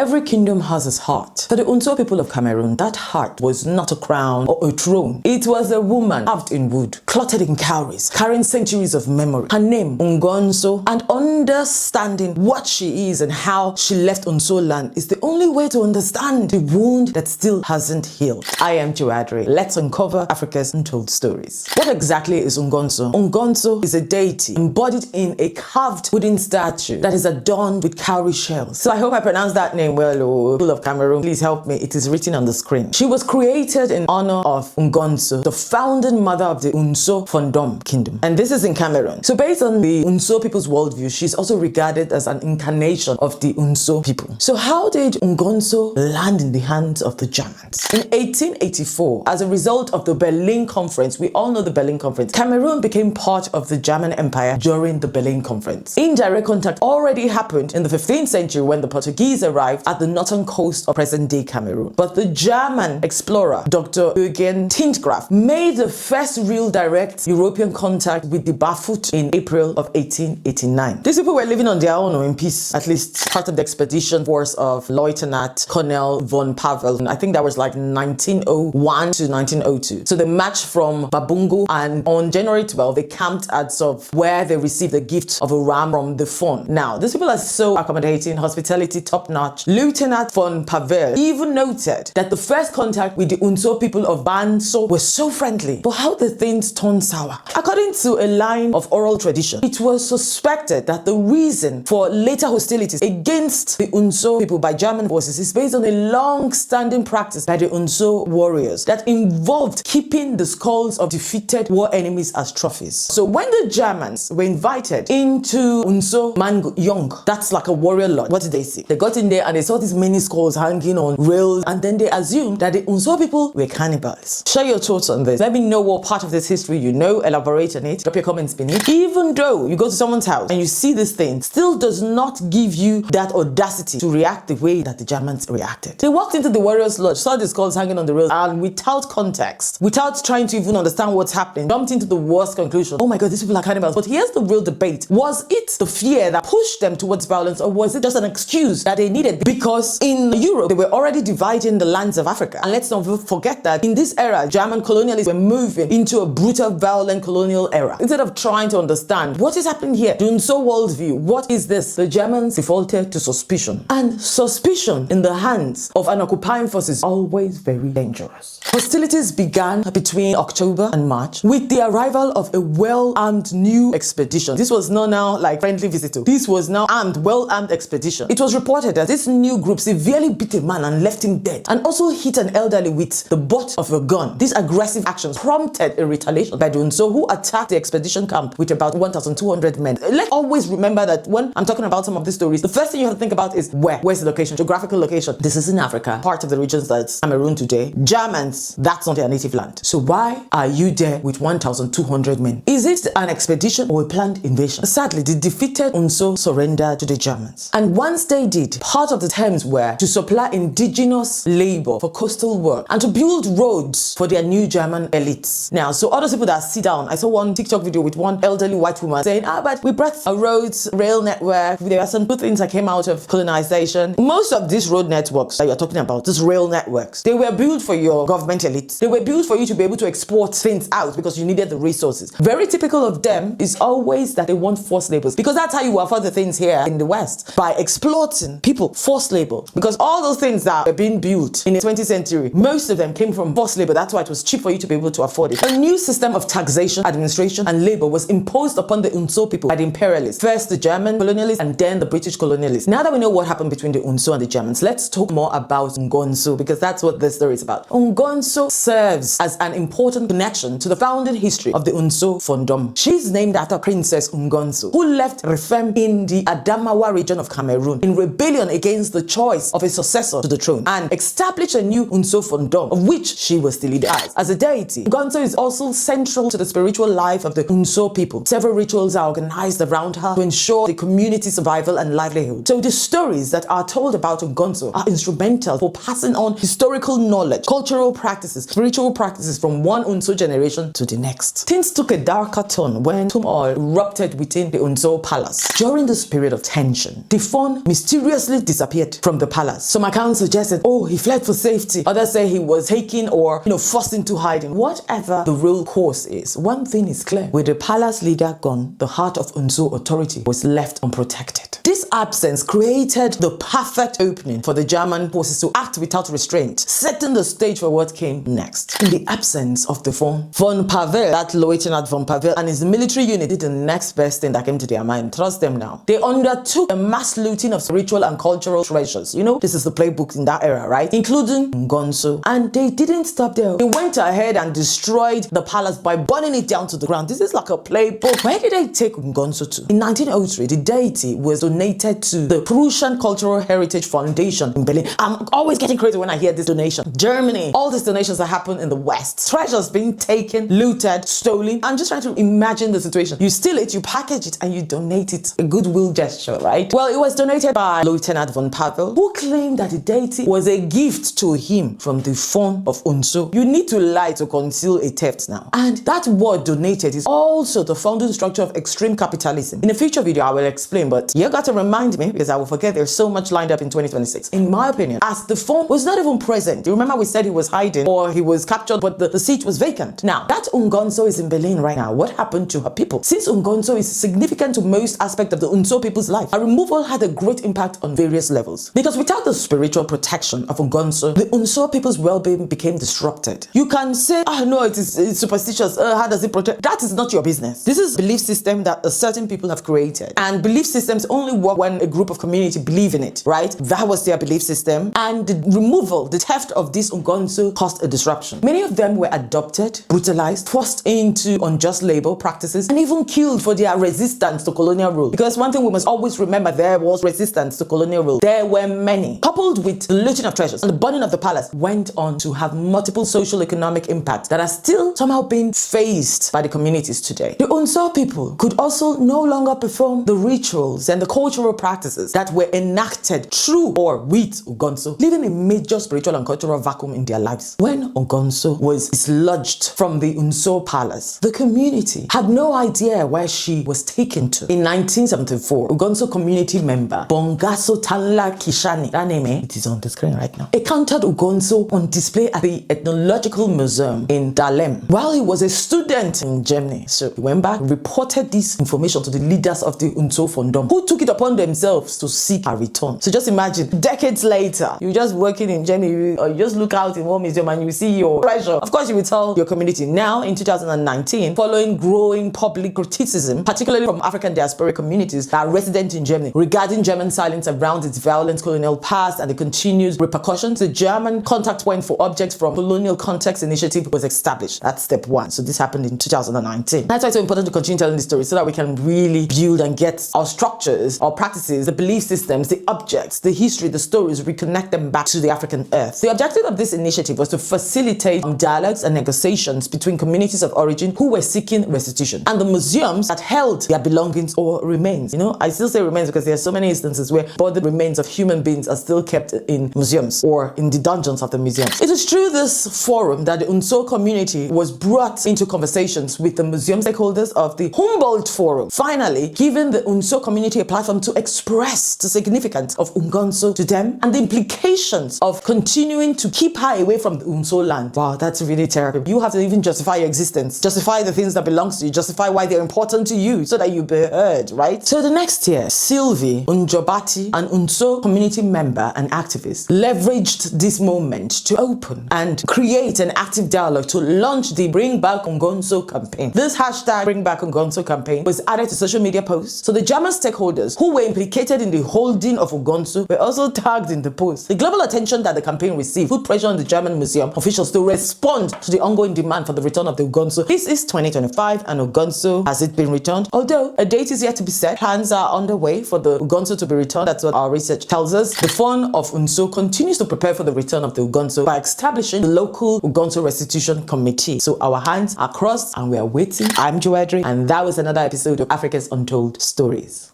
Every kingdom has its heart. For the Ngonnso people of Cameroon, that heart was not a crown or a throne. It was a woman carved in wood, clotted in cowries, carrying centuries of memory. Her name, Ngonnso, and understanding what she is and how she left Ngonnso land is the only way to understand the wound that still hasn't healed. I am Joadre. Let's uncover Africa's untold stories. What exactly is Ngonnso? Ngonnso is a deity embodied in a carved wooden statue that is adorned with cowrie shells. So I hope I pronounced that name well, people of Cameroon. Please help me. It is written on the screen. She was created in honor of Ngonnso, the founding mother of the Ngonnso Fondom kingdom. And this is in Cameroon. So based on the Ngonnso people's worldview, she's also regarded as an incarnation of the Ngonnso people. So how did Ngonnso land in the hands of the Germans? In 1884, as a result of the Berlin Conference, we all know the Berlin Conference, Cameroon became part of the German Empire during the Berlin Conference. Indirect contact already happened in the 15th century when the Portuguese arrived at the northern coast of present-day Cameroon. But the German explorer, Dr. Eugen Tintgraf, made the first real direct European contact with the Barfoot in April of 1889. These people were living on their own or in peace, at least part of the expedition force of Lieutenant Colonel von Pavel. I think that was like 1901 to 1902. So they marched from Babungo, and on January 12, they camped at where they received the gift of a ram from the fawn. Now, these people are so accommodating, hospitality top-notch. Lieutenant von Pavel even noted that the first contact with the Ngonnso people of Banso was so friendly, but how the things turned sour. According to a line of oral tradition, it was suspected that the reason for later hostilities against the Ngonnso people by German forces is based on a long-standing practice by the Ngonnso warriors that involved keeping the skulls of defeated war enemies as trophies. So when the Germans were invited into Ngonnso Mangyong, that's like a warrior lodge, what did they see? They got in there and they saw these many skulls hanging on rails, and then they assumed that the Ngonnso people were cannibals. Share your thoughts on this. Let me know what part of this history you know. Elaborate on it. Drop your comments beneath. Even though you go to someone's house and you see this thing, still does not give you that audacity to react the way that the Germans reacted. They walked into the warriors lodge, saw the skulls hanging on the rails, and without context, without trying to even understand what's happening, jumped into the worst conclusion. Oh my God, these people are cannibals. But here's the real debate. Was it the fear that pushed them towards violence, or was it just an excuse that they needed? Because in Europe, they were already dividing the lands of Africa. And let's not forget that in this era, German colonialists were moving into a brutal, violent colonial era. Instead of trying to understand what is happening here, the Ngonnso worldview, what is this? The Germans defaulted to suspicion. And suspicion in the hands of an occupying force is always very dangerous. Hostilities began between October and March with the arrival of a well-armed new expedition. This was not now like friendly visitor. This was now armed, well-armed expedition. It was reported that this new group severely beat a man and left him dead, and also hit an elderly with the butt of a gun. These aggressive actions prompted a retaliation by the Ngonnso, who attacked the expedition camp with about 1,200 men. Let's always remember that when I'm talking about some of these stories, the first thing you have to think about is where's the location, geographical location. This is in Africa, part of the regions that's Cameroon today. Germans, that's not their native land. So why are you there with 1,200 men? Is it an expedition or a planned invasion? Sadly, the defeated Ngonnso surrendered to the Germans. And once they did, part of the terms were to supply indigenous labor for coastal work and to build roads for their new German elites. Now, so other people that sit down, I saw one TikTok video with one elderly white woman saying, but we brought a roads, rail network. There are some good things that came out of colonization. Most of these road networks that you're talking about, these rail networks, they were built for your government elites. They were built for you to be able to export things out because you needed the resources. Very typical of them is always that they want forced labor, because that's how you afford the things here in the West, by exploiting people, forced labor. Because all those things that were being built in the 20th century, most of them came from forced labor. That's why it was cheap for you to be able to afford it. A new system of taxation, administration, and labor was imposed upon the Ngonnso people by the imperialists. First the German colonialists and then the British colonialists. Now that we know what happened between the Ngonnso and the Germans, let's talk more about Ngonnso, because that's what this story is about. Ngonnso serves as an important connection to the founding history of the Ngonnso Fondom. She's named after Princess Ngonnso, who left Refem in the Adamawa region of Cameroon in rebellion against the choice of a successor to the throne, and established a new Ngonnso Fondom, of which she was the leader. As a deity, Ngonnso is also central to the spiritual life of the Ngonnso people. Several rituals are organized around her to ensure the community survival and livelihood. So the stories that are told about Ngonnso are instrumental for passing on historical knowledge, cultural practices, spiritual practices from one Ngonnso generation to the next. Things took a darker turn when turmoil erupted within the Ngonnso palace. During this period of tension, the fawn mysteriously disappeared disappeared from the palace. Some accounts suggested, oh, he fled for safety. Others say he was taken or, forced into hiding. Whatever the real cause is, one thing is clear. With the palace leader gone, the heart of Ngonnso authority was left unprotected. This absence created the perfect opening for the German forces to act without restraint, setting the stage for what came next. In the absence of the von Pavel, that Lieutenant von Pavel and his military unit did the next best thing that came to their mind. Trust them now. They undertook a mass looting of spiritual and cultural treasures. This is the playbook in that era, right? Including Ngonnso. And they didn't stop there. They went ahead and destroyed the palace by burning it down to the ground. This is like a playbook. Where did they take Ngonnso to? In 1903, the deity was donated to the Prussian Cultural Heritage Foundation in Berlin. I'm always getting crazy when I hear this donation. Germany, all these donations that happen in the West. Treasures being taken, looted, stolen. I'm just trying to imagine the situation. You steal it, you package it, and you donate it. A goodwill gesture, right? Well, it was donated by Lieutenant von Pavel, who claimed that the deity was a gift to him from the von of Ngonnso. You need to lie to conceal a theft now. And that word donated is also the founding structure of extreme capitalism. In a future video, I will explain, but you got to remind me because I will forget. There's so much lined up in 2026. In my opinion, as the von was not even present. You remember we said he was hiding or he was captured, but the seat was vacant. Now, that Ngonnso is in Berlin right now. What happened to her people? Since Ngonnso is significant to most aspects of the Ngonnso people's life, her removal had a great impact on various levels. Because without the spiritual protection of Ngonnso, the Ngonnso people's well-being became disrupted. You can say, no, it's superstitious. How does it protect? That is not your business. This is a belief system that certain people have created. And belief systems only work when a group of community believe in it, right? That was their belief system. And the removal, the theft of this Ngonnso caused a disruption. Many of them were adopted, brutalized, forced into unjust labor practices, and even killed for their resistance to colonial rule. Because one thing we must always remember, there was resistance to colonial rule. There were many. Coupled with the looting of treasures and the burning of the palace, went on to have multiple social economic impacts that are still somehow being faced by the communities today. The Ngonnso people could also no longer perform the rituals and the cultural practices that were enacted through or with Ngonnso, leaving a major spiritual and cultural vacuum in their lives. When Ngonnso was dislodged from the Ngonnso palace, the community had no idea where she was taken to. In 1974, Ngonnso community member Bongaso Tanla Kishani, that name, it is on the screen right now, encountered Ngonnso on display at the Ethnological Museum in Dahlem while he was a student in Germany. So he went back, reported this information to the leaders of the Ngonnso Fondom, who took it upon themselves to seek a return. So just imagine, decades later, you're just working in Germany, or you just look out in one museum and you see your treasure. Of course, you will tell your community. Now, in 2019, following growing public criticism, particularly from African diasporic communities that are resident in Germany, regarding German silence around its violent colonial past and the continued repercussions, the German contact point for objects from colonial context initiative was established. That's step one. So this happened in 2019. That's why it's so important to continue telling the story so that we can really build and get our structures, our practices, the belief systems, the objects, the history, the stories, reconnect them back to the African earth. The objective of this initiative was to facilitate dialogues and negotiations between communities of origin who were seeking restitution and the museums that held their belongings or remains. I still say remains because there are so many instances where the remains of human beings are still kept in museums or in the dungeons of the museums. It is through this forum that the Ngonnso community was brought into conversations with the museum stakeholders of the Humboldt Forum, finally giving the Ngonnso community a platform to express the significance of Ngonnso to them and the implications of continuing to keep her away from the Ngonnso land. Wow, that's really terrible. You have to even justify your existence, justify the things that belong to you, justify why they're important to you so that you be heard, right? So the next year, Sylvie Njobati, an Ngonnso community member and activist, leveraged this moment to open and create an active dialogue to launch the Bring Back Ngonnso campaign. This hashtag Bring Back Ngonnso campaign was added to social media posts, so the German stakeholders who were implicated in the holding of Ngonnso were also tagged in the post. The global attention that the campaign received put pressure on the German museum officials to respond to the ongoing demand for the return of the Ngonnso. This is 2025 and Ngonnso has it been returned? Although a date is yet to be set, plans are underway for the Ngonnso to be returned. That's what our research tells us. The Fund of Ngonnso continues to prepare for the return of the Ngonnso by establishing the local Ngonnso restitution committee. So our hands are crossed and we are waiting. I'm Joedri, and that was another episode of Africa's Untold Stories.